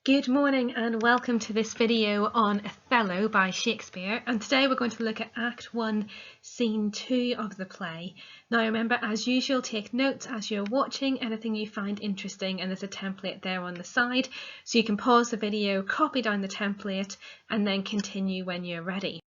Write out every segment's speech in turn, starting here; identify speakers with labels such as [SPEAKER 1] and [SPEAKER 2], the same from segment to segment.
[SPEAKER 1] Good morning and welcome to this video on Othello by Shakespeare, and today we're going to look at Act 1, Scene 2 of the play. Now remember, as usual, take notes as you're watching anything you find interesting, and there's a template there on the side so you can pause the video, copy down the template and then continue when you're ready.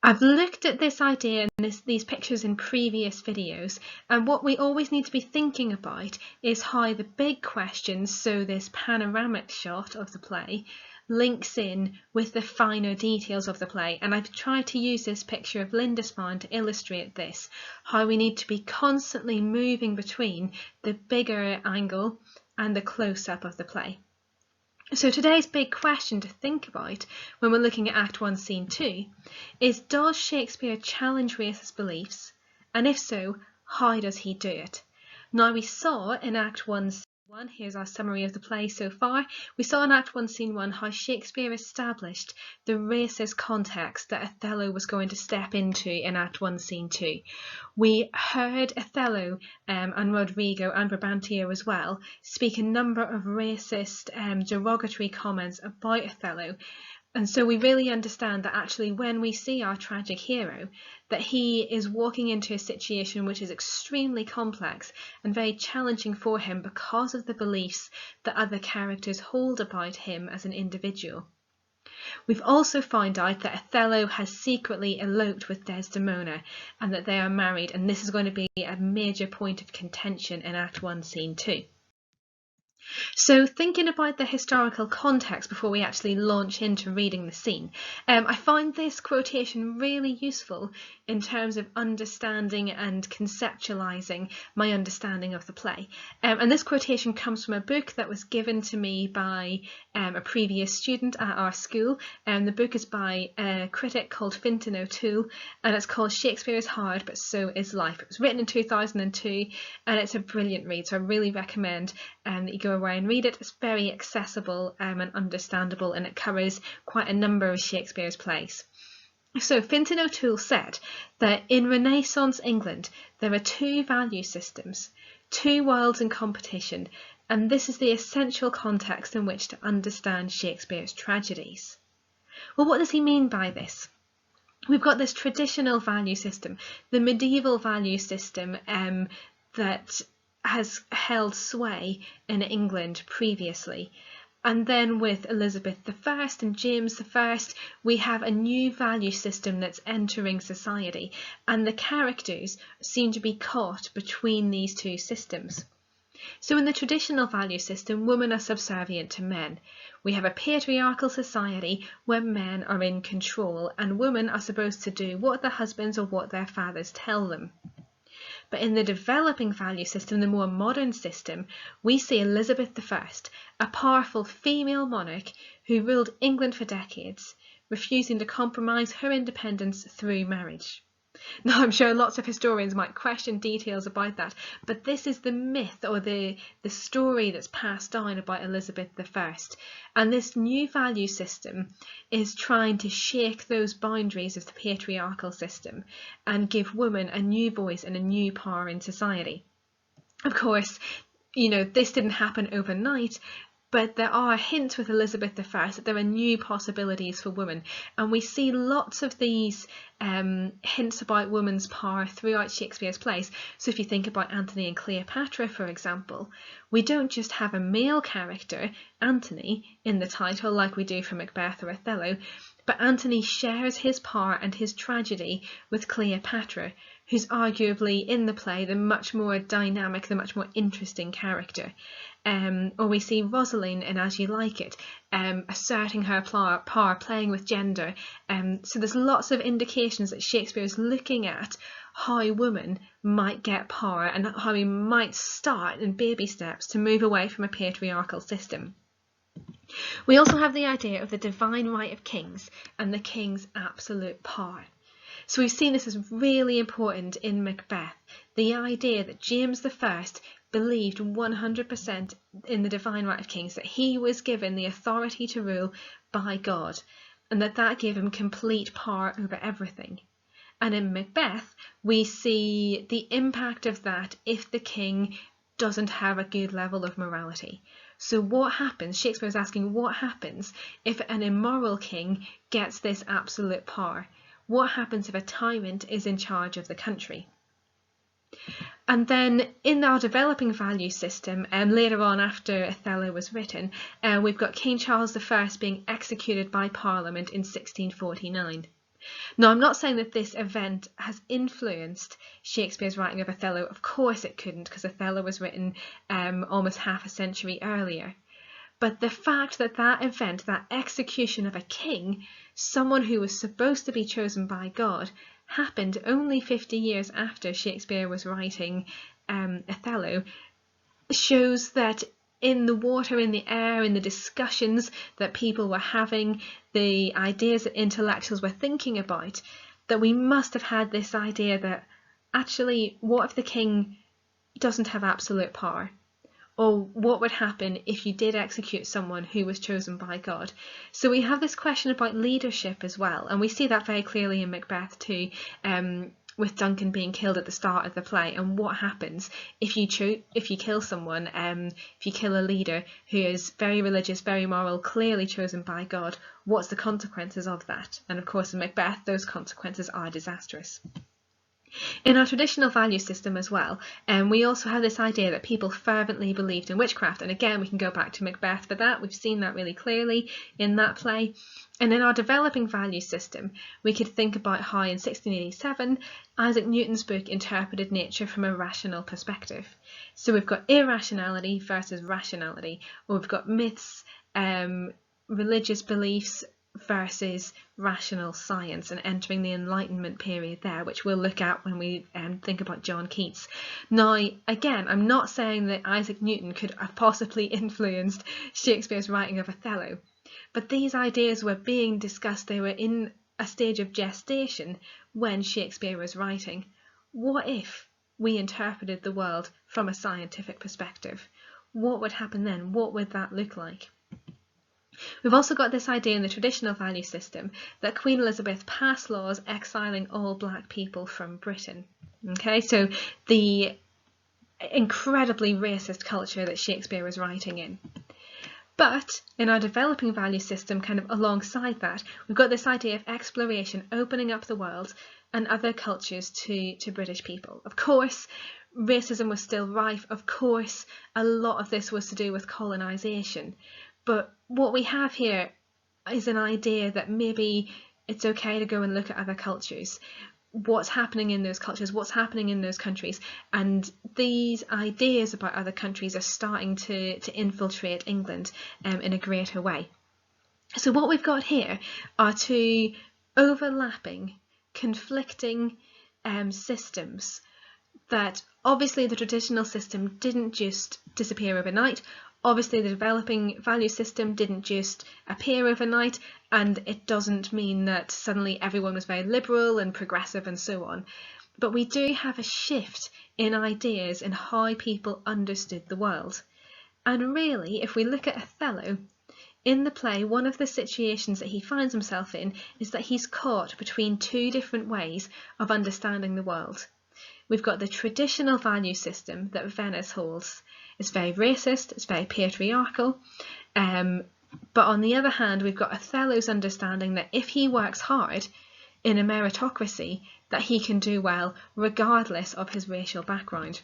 [SPEAKER 1] I've looked at this idea and these pictures in previous videos, and what we always need to be thinking about is how the big questions, so this panoramic shot of the play, links in with the finer details of the play. And I've tried to use this picture of Lindisfarne to illustrate this, how we need to be constantly moving between the bigger angle and the close-up of the play. So today's big question to think about when we're looking at Act 1, Scene 2 is, does Shakespeare challenge racist beliefs? And if so, how does he do it? Now we saw in Act 1, Scene 1, here's our summary of the play so far, we saw in Act 1, Scene 1 how Shakespeare established the racist context that Othello was going to step into in Act 1, Scene 2. We heard Othello and Rodrigo and Brabantio as well speak a number of racist derogatory comments about Othello. And so we really understand that actually when we see our tragic hero, that he is walking into a situation which is extremely complex and very challenging for him because of the beliefs that other characters hold about him as an individual. We've also found out that Othello has secretly eloped with Desdemona and that they are married, and this is going to be a major point of contention in Act 1, Scene 2. So thinking about the historical context before we actually launch into reading the scene, I find this quotation really useful in terms of understanding and conceptualising my understanding of the play. And this quotation comes from a book that was given to me by a previous student at our school. The book is by a critic called Fintan O'Toole, and it's called Shakespeare is Hard but So is Life. It was written in 2002 and it's a brilliant read, so I really recommend that you go away and read it. It's very accessible and understandable, and it covers quite a number of Shakespeare's plays. So Fintan O'Toole said that in Renaissance England there are two value systems, two worlds in competition, and this is the essential context in which to understand Shakespeare's tragedies. Well, what does he mean by this? We've got this traditional value system, the medieval value system that has held sway in England previously. And then with Elizabeth I and James I, we have a new value system that's entering society, and the characters seem to be caught between these two systems. So in the traditional value system, women are subservient to men. We have a patriarchal society where men are in control and women are supposed to do what their husbands or what their fathers tell them. But in the developing value system, the more modern system, we see Elizabeth I, a powerful female monarch who ruled England for decades, refusing to compromise her independence through marriage. Now, I'm sure lots of historians might question details about that, but this is the myth or the story that's passed down about Elizabeth I. And this new value system is trying to shake those boundaries of the patriarchal system and give women a new voice and a new power in society. Of course, this didn't happen overnight, but there are hints with Elizabeth I that there are new possibilities for women, and we see lots of these hints about women's power throughout Shakespeare's plays. So if you think about Antony and Cleopatra, for example, we don't just have a male character, Antony, in the title like we do for Macbeth or Othello, but Antony shares his power and his tragedy with Cleopatra, who's arguably in the play the much more dynamic, the much more interesting character. Or we see Rosaline in As You Like It, asserting her power, playing with gender. So there's lots of indications that Shakespeare is looking at how women might get power and how we might start in baby steps to move away from a patriarchal system. We also have the idea of the divine right of kings and the king's absolute power. So we've seen this as really important in Macbeth, the idea that James I believed 100% in the divine right of kings, that he was given the authority to rule by God, and that gave him complete power over everything. And in Macbeth, we see the impact of that if the king doesn't have a good level of morality. So what happens? Shakespeare is asking, what happens if an immoral king gets this absolute power? What happens if a tyrant is in charge of the country? And then in our developing value system, later on after Othello was written, we've got King Charles I being executed by Parliament in 1649. Now, I'm not saying that this event has influenced Shakespeare's writing of Othello. Of course it couldn't, because Othello was written almost half a century earlier. But the fact that that event, that execution of a king, someone who was supposed to be chosen by God, happened only 50 years after Shakespeare was writing Othello, shows that in the water, in the air, in the discussions that people were having, the ideas that intellectuals were thinking about, that we must have had this idea that actually, what if the king doesn't have absolute power? Or what would happen if you did execute someone who was chosen by God? So we have this question about leadership as well, and we see that very clearly in Macbeth too, with Duncan being killed at the start of the play. And what happens if you kill someone, if you kill a leader who is very religious, very moral, clearly chosen by God? What's the consequences of that? And of course in Macbeth those consequences are disastrous. In our traditional value system as well, we also have this idea that people fervently believed in witchcraft, and again we can go back to Macbeth for that. We've seen that really clearly in that play. And in our developing value system, we could think about how in 1687 Isaac Newton's book interpreted nature from a rational perspective. So we've got irrationality versus rationality, or we've got myths, religious beliefs versus rational science, and entering the Enlightenment period there, which we'll look at when we think about John Keats. Now, again, I'm not saying that Isaac Newton could have possibly influenced Shakespeare's writing of Othello, but these ideas were being discussed. They were in a stage of gestation when Shakespeare was writing. What if we interpreted the world from a scientific perspective? What would happen then? What would that look like? We've also got this idea in the traditional value system that Queen Elizabeth passed laws exiling all black people from Britain. Okay, so the incredibly racist culture that Shakespeare was writing in. But in our developing value system, kind of alongside that, we've got this idea of exploration, opening up the world and other cultures to British people. Of course, racism was still rife. Of course, a lot of this was to do with colonisation. But what we have here is an idea that maybe it's okay to go and look at other cultures. What's happening in those cultures, what's happening in those countries, and these ideas about other countries are starting to infiltrate England in a greater way. So what we've got here are two overlapping, conflicting systems that obviously the traditional system didn't just disappear overnight. Obviously the developing value system didn't just appear overnight, and it doesn't mean that suddenly everyone was very liberal and progressive and so on. But we do have a shift in ideas and how people understood the world. And really, if we look at Othello, in the play, one of the situations that he finds himself in is that he's caught between two different ways of understanding the world. We've got the traditional value system that Venice holds. It's very racist, it's very patriarchal, but on the other hand we've got Othello's understanding that if he works hard in a meritocracy, that he can do well regardless of his racial background.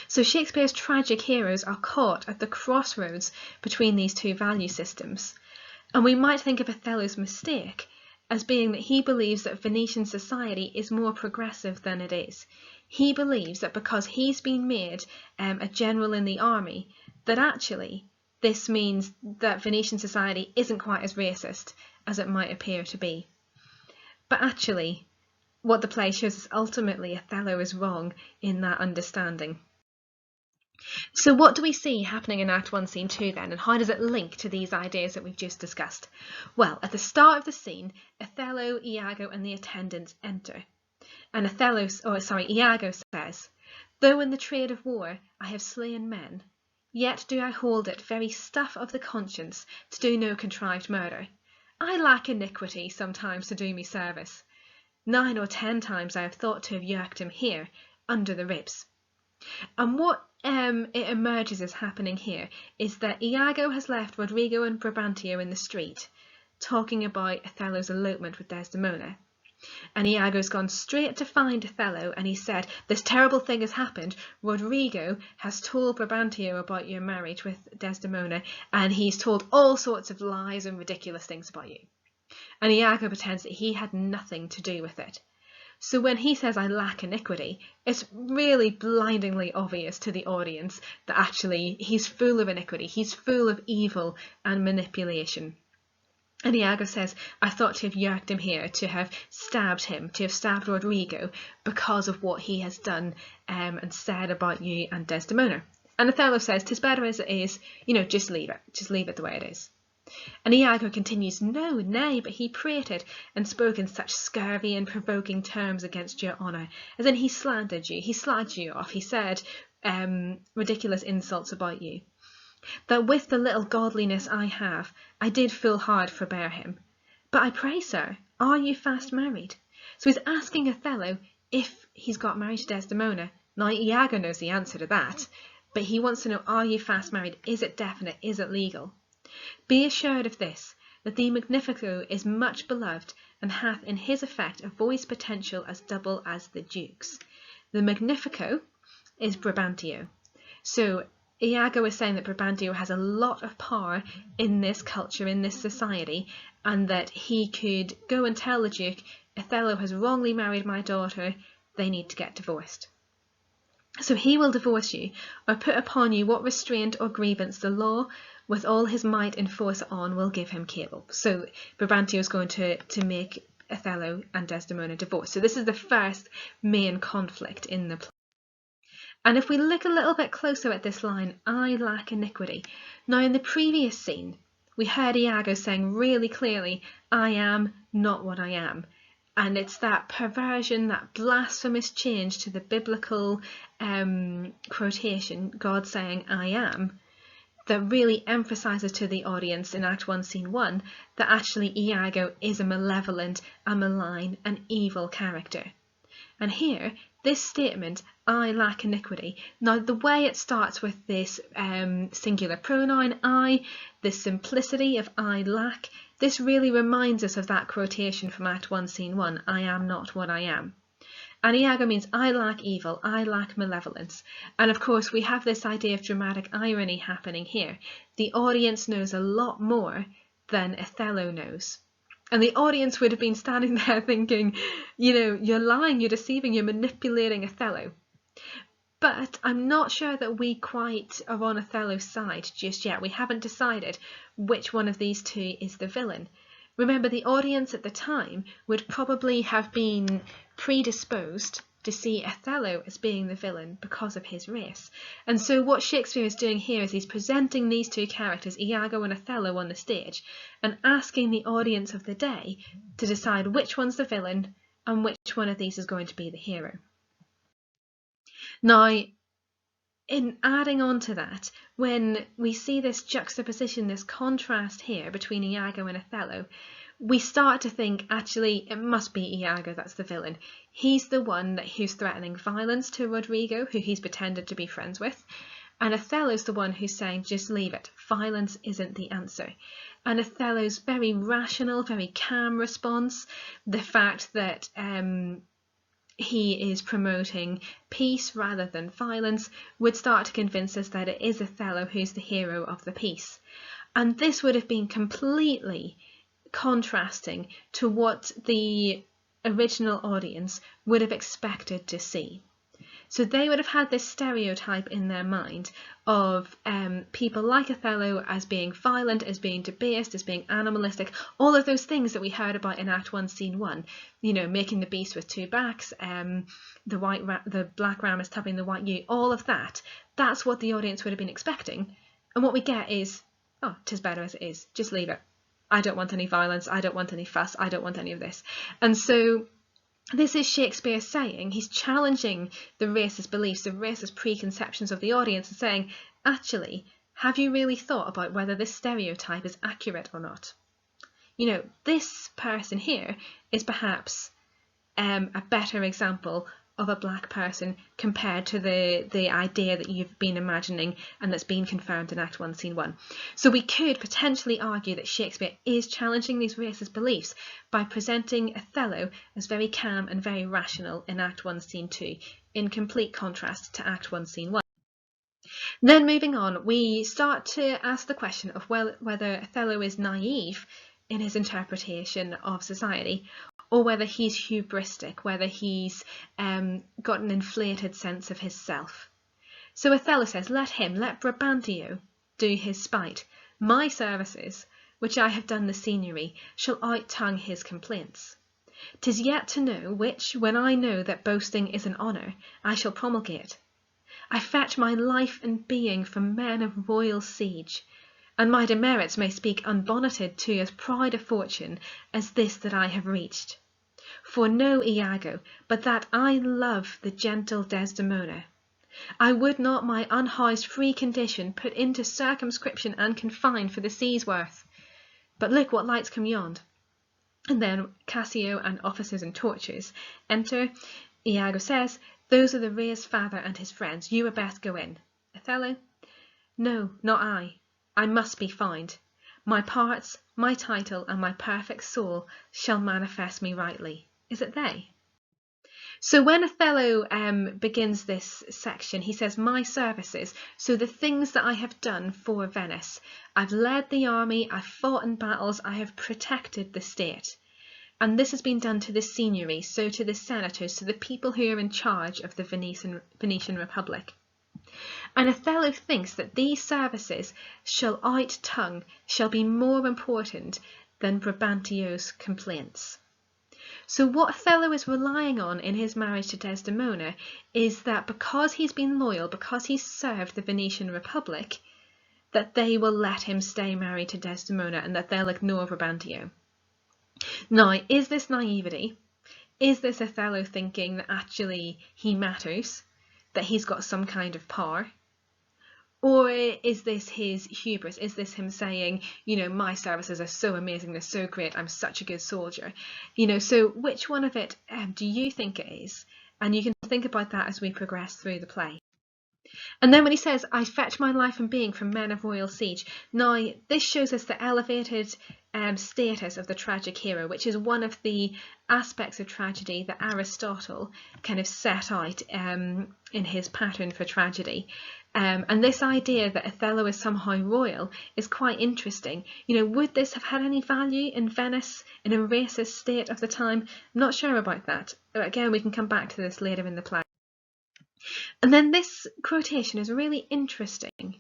[SPEAKER 1] So Shakespeare's tragic heroes are caught at the crossroads between these two value systems, and we might think of Othello's mistake as being that he believes that Venetian society is more progressive than it is. He believes that because he's been made a general in the army, that actually this means that Venetian society isn't quite as racist as it might appear to be. But actually, what the play shows is ultimately Othello is wrong in that understanding. So what do we see happening in Act 1, Scene 2 then, and how does it link to these ideas that we've just discussed? Well, at the start of the scene, Othello, Iago and the attendants enter. And Iago says, "Though in the trade of war I have slain men, yet do I hold it very stuff of the conscience to do no contrived murder. I lack iniquity sometimes to do me service. 9 or 10 times I have thought to have yerked him here, under the ribs." And what it emerges as happening here is that Iago has left Rodrigo and Brabantio in the street, talking about Othello's elopement with Desdemona. And Iago's gone straight to find Othello, and he said, "This terrible thing has happened. Rodrigo has told Brabantio about your marriage with Desdemona, and he's told all sorts of lies and ridiculous things about you." And Iago pretends that he had nothing to do with it. So when he says, "I lack iniquity," it's really blindingly obvious to the audience that actually he's full of iniquity, he's full of evil and manipulation. And Iago says, "I thought to have yerked him here, to have stabbed him, to have stabbed Rodrigo because of what he has done and said about you and Desdemona." And Othello says, "'Tis better as it is, just leave it the way it is." And Iago continues, "No, nay, but he prated and spoke in such scurvy and provoking terms against your honour, as in he slandered you, he slagged you off, he said ridiculous insults about you, that with the little godliness I have, I did full hard forbear him. But I pray, sir, are you fast married?" So he's asking Othello if he's got married to Desdemona. Now Iago knows the answer to that, but he wants to know, are you fast married? Is it definite? Is it legal? "Be assured of this, that the Magnifico is much beloved, and hath in his effect a voice potential as double as the Duke's." The Magnifico is Brabantio. So Iago is saying that Brabantio has a lot of power in this culture, in this society, and that he could go and tell the Duke, "Othello has wrongly married my daughter, they need to get divorced. So he will divorce you, or put upon you what restraint or grievance the law with all his might enforce on will give him cable." So Brabantio is going to make Othello and Desdemona divorce. So this is the first main conflict in the play. And if we look a little bit closer at this line, "I lack iniquity." Now in the previous scene, we heard Iago saying really clearly, "I am not what I am." And it's that perversion, that blasphemous change to the biblical quotation, God saying, "I am," that really emphasises to the audience in Act 1, Scene 1, that actually Iago is a malevolent, a malign, an evil character. And here, this statement, "I lack iniquity," now the way it starts with this singular pronoun I, this simplicity of "I lack," this really reminds us of that quotation from Act 1, Scene 1, "I am not what I am." And Iago means I lack evil, I lack malevolence. And of course we have this idea of dramatic irony happening here. The audience knows a lot more than Othello knows. And the audience would have been standing there thinking, you're lying, you're deceiving, you're manipulating Othello. But I'm not sure that we quite are on Othello's side just yet. We haven't decided which one of these two is the villain. Remember, the audience at the time would probably have been predisposed to see Othello as being the villain because of his race. And so what Shakespeare is doing here is he's presenting these two characters, Iago and Othello, on the stage and asking the audience of the day to decide which one's the villain and which one of these is going to be the hero. Now, in adding on to that, when we see this juxtaposition, this contrast here between Iago and Othello, we start to think, actually, it must be Iago that's the villain. He's the one who's threatening violence to Rodrigo, who he's pretended to be friends with, and Othello's the one who's saying, "Just leave it, violence isn't the answer." And Othello's very rational, very calm response, the fact that he is promoting peace rather than violence, would start to convince us that it is Othello who's the hero of the piece. And this would have been completely contrasting to what the original audience would have expected to see. So they would have had this stereotype in their mind of people like Othello as being violent, as being debased, as being animalistic, all of those things that we heard about in Act 1, Scene 1, making the beast with two backs, the black ram is tubbing the white ewe, all of that. That's what the audience would have been expecting. And what we get is, "Oh, 'tis better as it is, just leave it. I don't want any violence, I don't want any fuss, I don't want any of this." And so this is Shakespeare saying, he's challenging the racist beliefs, the racist preconceptions of the audience and saying, actually, have you really thought about whether this stereotype is accurate or not? This person here is perhaps a better example of a black person compared to the idea that you've been imagining and that's been confirmed in Act 1, Scene 1. So we could potentially argue that Shakespeare is challenging these racist beliefs by presenting Othello as very calm and very rational in Act 1, Scene 2, in complete contrast to Act 1, Scene 1. Then moving on, we start to ask the question of whether Othello is naive in his interpretation of society, or whether he's hubristic, whether he's got an inflated sense of his self. So Othello says, let Brabantio do his spite. My services, which I have done the signory, shall out-tongue his complaints. 'Tis yet to know which, when I know that boasting is an honour, I shall promulgate. I fetch my life and being from men of royal siege, and my demerits may speak unbonneted to as proud a fortune as this that I have reached. For know, Iago, but that I love the gentle Desdemona. I would not my unhoused free condition put into circumscription and confine for the sea's worth. But look what lights come yond. And then Cassio and officers and torches enter. Iago says, those are the Rhea's father and his friends. You had best go in. Othello, no, not I. I must be found. My parts, my title, and my perfect soul shall manifest me rightly. Is it they? So when Othello begins this section, he says, my services, so the things that I have done for Venice. I've led the army, I've fought in battles, I have protected the state. And this has been done to the signory, so to the senators, to the people who are in charge of the Venetian Republic. And Othello thinks that these services shall out-tongue, shall be more important than Brabantio's complaints. So what Othello is relying on in his marriage to Desdemona is that because he's been loyal, because he's served the Venetian Republic, that they will let him stay married to Desdemona and that they'll ignore Brabantio. Now, is this naivety? Is this Othello thinking that actually he matters, that he's got some kind of power? Or is this his hubris? Is this him saying, you know, my services are so amazing, they're so great, I'm such a good soldier? You know, so which one of it do you think it is? And you can think about that as we progress through the play. And then when he says, I fetch my life and being from men of royal siege. Now, this shows us the elevated status of the tragic hero, which is one of the aspects of tragedy that Aristotle kind of set out in his pattern for tragedy. And this idea that Othello is somehow royal is quite interesting. You know, would this have had any value in Venice, in a racist state of the time? I'm not sure about that. But again, we can come back to this later in the play. And then this quotation is really interesting.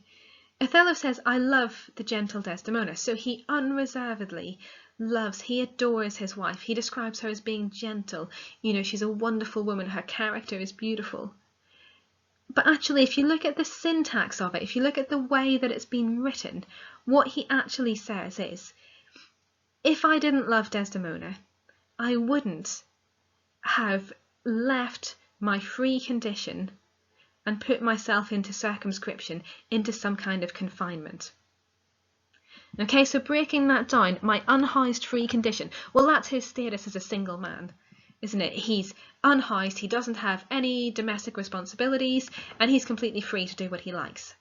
[SPEAKER 1] Othello says, I love the gentle Desdemona. So he unreservedly loves, he adores his wife. He describes her as being gentle. You know, she's a wonderful woman. Her character is beautiful. But actually, if you look at the syntax of it, if you look at the way that it's been written, what he actually says is, if I didn't love Desdemona, I wouldn't have left my free condition and put myself into circumscription, into some kind of confinement. Okay, so breaking that down, my unhoused free condition, well, that's his status as a single man, isn't it? He's unhoused, he doesn't have any domestic responsibilities, and he's completely free to do what he likes.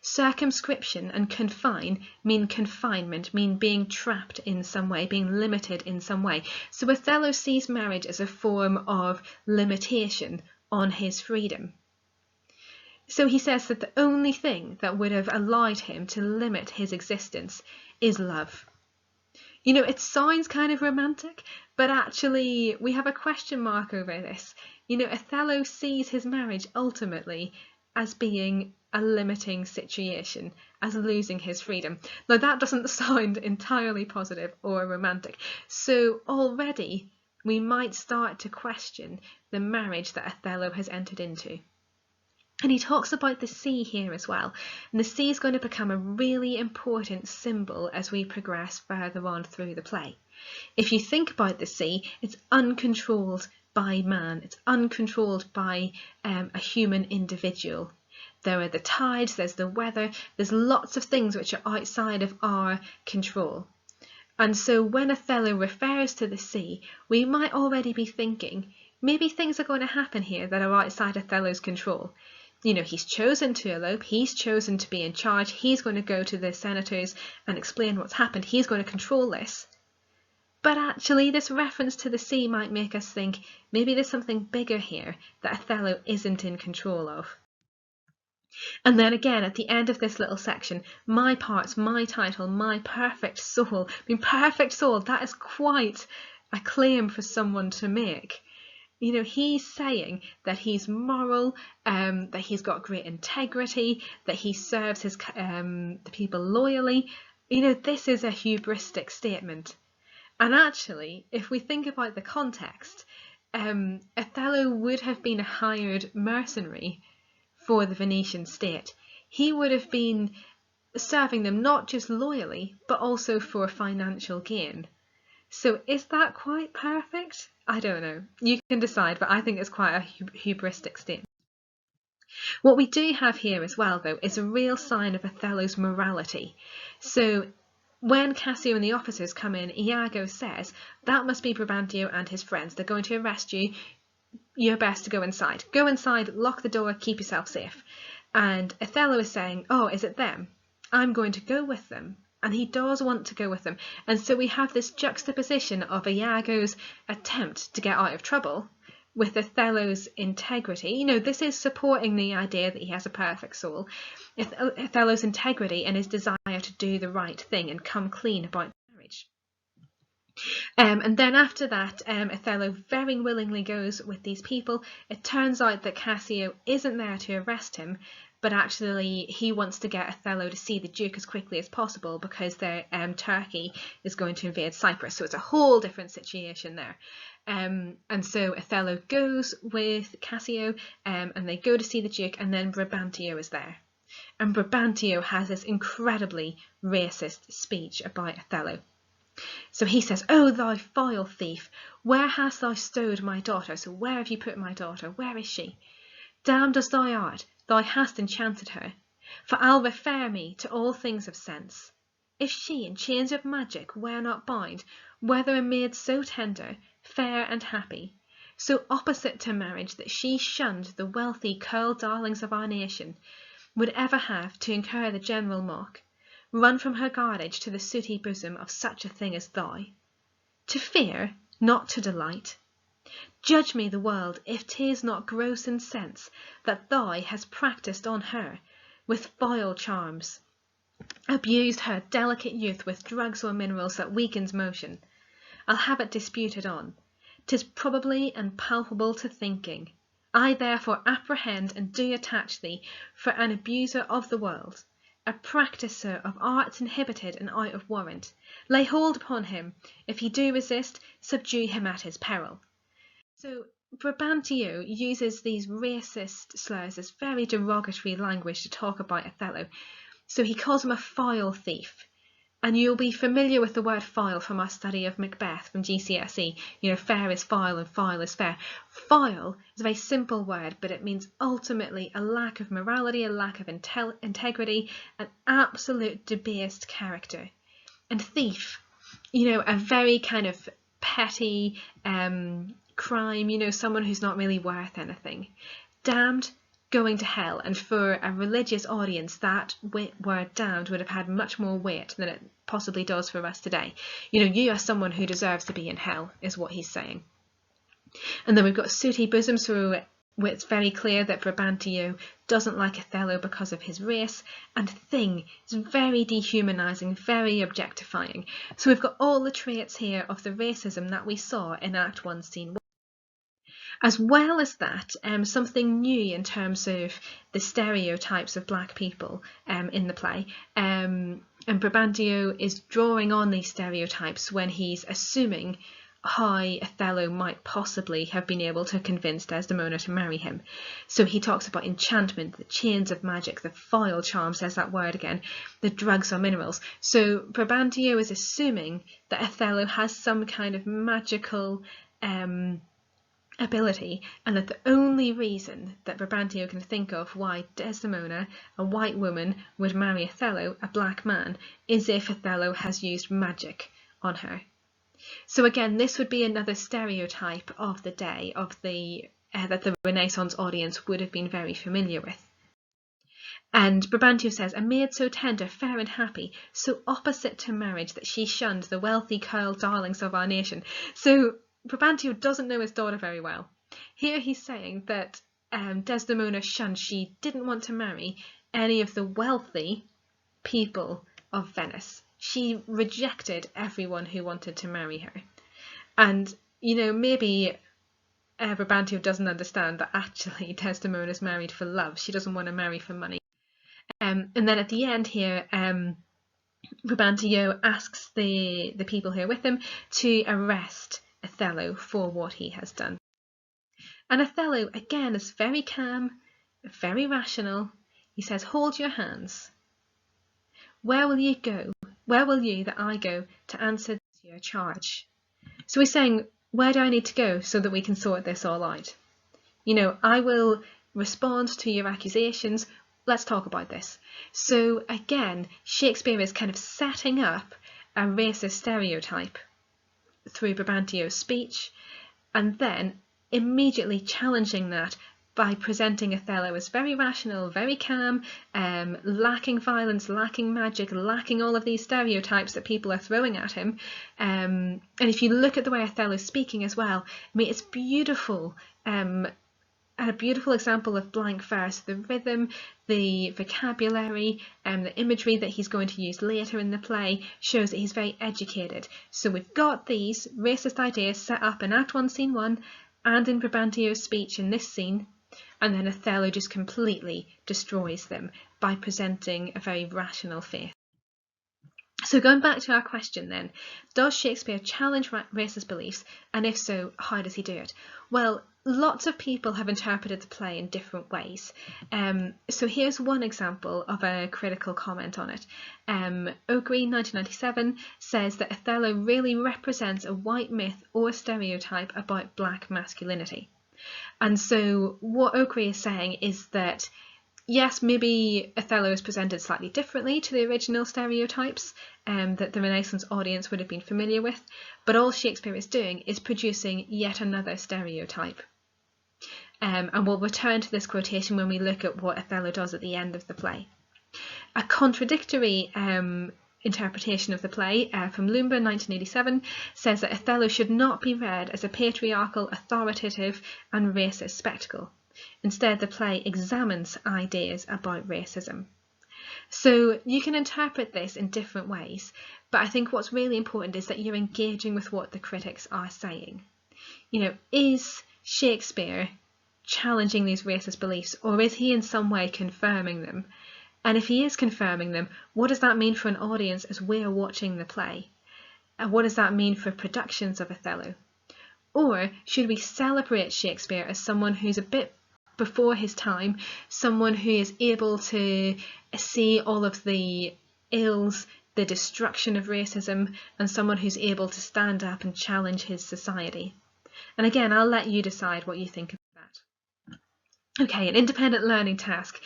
[SPEAKER 1] Circumscription and confine mean confinement, mean being trapped in some way, being limited in some way. So Othello sees marriage as a form of limitation on his freedom. So he says that the only thing that would have allowed him to limit his existence is love. You know, it sounds kind of romantic, but actually we have a question mark over this. You know, Othello sees his marriage ultimately as being a limiting situation, as losing his freedom. Now that doesn't sound entirely positive or romantic. So already we might start to question the marriage that Othello has entered into. And he talks about the sea here as well. And the sea is going to become a really important symbol as we progress further on through the play. If you think about the sea, it's uncontrolled by man. It's uncontrolled by a human individual. There are the tides, there's the weather, there's lots of things which are outside of our control. And so when Othello refers to the sea, we might already be thinking, maybe things are going to happen here that are outside Othello's control. You know, he's chosen to elope, he's chosen to be in charge, he's going to go to the senators and explain what's happened, he's going to control this. But actually, this reference to the sea might make us think maybe there's something bigger here that Othello isn't in control of. And then again, at the end of this little section, my parts, my title, my perfect soul. I mean, perfect soul, that is quite a claim for someone to make. You know, he's saying that he's moral, that he's got great integrity, that he serves his the people loyally. You know, this is a hubristic statement. And actually, if we think about the context, Othello would have been a hired mercenary for the Venetian state. He would have been serving them not just loyally, but also for financial gain. So is that quite perfect? I don't know. You can decide, but I think it's quite a hubristic statement. What we do have here as well, though, is a real sign of Othello's morality. So when Cassio and the officers come in, Iago says, that must be Brabantio and his friends. They're going to arrest you. You're best to go inside. Go inside, lock the door, keep yourself safe. And Othello is saying, oh, is it them? I'm going to go with them. And he does want to go with them. And so we have this juxtaposition of Iago's attempt to get out of trouble with Othello's integrity. You know, this is supporting the idea that he has a perfect soul. Othello's integrity and his desire to do the right thing and come clean about marriage. And then after that, Othello very willingly goes with these people. It turns out that Cassio isn't there to arrest him, but actually he wants to get Othello to see the Duke as quickly as possible because Turkey is going to invade Cyprus. So it's a whole different situation there. And so Othello goes with Cassio and they go to see the Duke, and then Brabantio is there. And Brabantio has this incredibly racist speech about Othello. So he says, "Oh, thou vile thief, where hast thou stowed my daughter? So where have you put my daughter? Where is she? Damned as thou art, thou hast enchanted her. For I'll refer me to all things of sense. If she in chains of magic were not bound, whether a maid so tender, fair and happy, so opposite to marriage that she shunned the wealthy curled darlings of our nation, would ever have to incur the general mock, run from her guardage to the sooty bosom of such a thing as thou, to fear, not to delight. Judge me the world, if 'tis not gross in sense that thou hast practised on her with vile charms, abused her delicate youth with drugs or minerals that weakens motion. I'll have it disputed on. 'Tis probably and palpable to thinking. I therefore apprehend and do attach thee for an abuser of the world, a practiser of arts inhibited and out of warrant. Lay hold upon him. If he do resist, subdue him at his peril." So Brabantio uses these racist slurs, this very derogatory language to talk about Othello. So he calls him a foul thief. And you'll be familiar with the word foul from our study of Macbeth from GCSE. You know, fair is foul and foul is fair. Foul is a very simple word, but it means ultimately a lack of morality, a lack of integrity, an absolute debased character. And thief, you know, a very kind of petty crime, you know, someone who's not really worth anything. Damned, going to hell, and for a religious audience that word damned would have had much more weight than it possibly does for us today. You know, you are someone who deserves to be in hell, is what he's saying. And then we've got sooty bosom, so it's very clear that Brabantio doesn't like Othello because of his race, and thing is very dehumanising, very objectifying. So we've got all the traits here of the racism that we saw in Act 1, Scene 1. As well as that, something new in terms of the stereotypes of black people in the play. And Brabantio is drawing on these stereotypes when he's assuming how Othello might possibly have been able to convince Desdemona to marry him. So he talks about enchantment, the chains of magic, the foul charms, there's that word again, the drugs or minerals. So Brabantio is assuming that Othello has some kind of magical ability, and that the only reason that Brabantio can think of why Desdemona, a white woman, would marry Othello, a black man, is if Othello has used magic on her. So again, this would be another stereotype of the day, of the that the Renaissance audience would have been very familiar with. And Brabantio says, a maid so tender, fair and happy, so opposite to marriage that she shunned the wealthy curled darlings of our nation. So Brabantio doesn't know his daughter very well. Here he's saying that Desdemona shunned, she didn't want to marry any of the wealthy people of Venice. She rejected everyone who wanted to marry her. And, you know, maybe Brabantio doesn't understand that actually Desdemona's married for love. She doesn't want to marry for money. And then at the end here, Brabantio asks the people who are with him to arrest Othello for what he has done. And Othello, again, is very calm, very rational. He says, hold your hands. Where will you go? Where will you that I go to answer your charge? So he's saying, where do I need to go so that we can sort this all out? You know, I will respond to your accusations. Let's talk about this. So again, Shakespeare is kind of setting up a racist stereotype through Brabantio's speech, and then immediately challenging that by presenting Othello as very rational, very calm, lacking violence, lacking magic, lacking all of these stereotypes that people are throwing at him. And if you look at the way Othello's speaking as well, I mean, it's beautiful. And a beautiful example of blank verse, the rhythm, the vocabulary, and the imagery that he's going to use later in the play shows that he's very educated. So we've got these racist ideas set up in Act 1, Scene 1, and in Brabantio's speech in this scene, and then Othello just completely destroys them by presenting a very rational faith. So going back to our question then, does Shakespeare challenge racist beliefs, and if so, how does he do it? Well, lots of people have interpreted the play in different ways. So here's one example of a critical comment on it. O'Green 1997 says that Othello really represents a white myth or stereotype about black masculinity. And so what O'Green is saying is that yes, maybe Othello is presented slightly differently to the original stereotypes that the Renaissance audience would have been familiar with, but all Shakespeare is doing is producing yet another stereotype. And we'll return to this quotation when we look at what Othello does at the end of the play. A contradictory interpretation of the play from Lumba 1987 says that Othello should not be read as a patriarchal, authoritative and racist spectacle. Instead, the play examines ideas about racism. So you can interpret this in different ways, but I think what's really important is that you're engaging with what the critics are saying. You know, is Shakespeare challenging these racist beliefs, or is he in some way confirming them? And if he is confirming them, what does that mean for an audience as we're watching the play? And what does that mean for productions of Othello? Or should we celebrate Shakespeare as someone who's a bit before his time, someone who is able to see all of the ills, the destruction of racism, and someone who's able to stand up and challenge his society? And again, I'll let you decide what you think of that. Okay, an independent learning task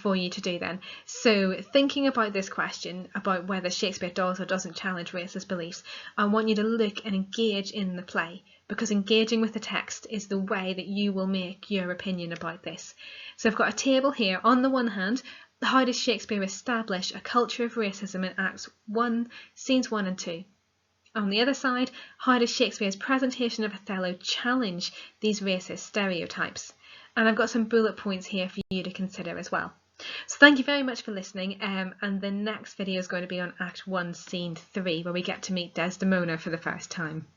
[SPEAKER 1] for you to do then. So thinking about this question about whether Shakespeare does or doesn't challenge racist beliefs, I want you to look and engage in the play, because engaging with the text is the way that you will make your opinion about this. So I've got a table here. On the one hand, how does Shakespeare establish a culture of racism in Acts 1, Scenes 1 and 2? On the other side, how does Shakespeare's presentation of Othello challenge these racist stereotypes? And I've got some bullet points here for you to consider as well. So thank you very much for listening, and the next video is going to be on Act 1, Scene 3, where we get to meet Desdemona for the first time.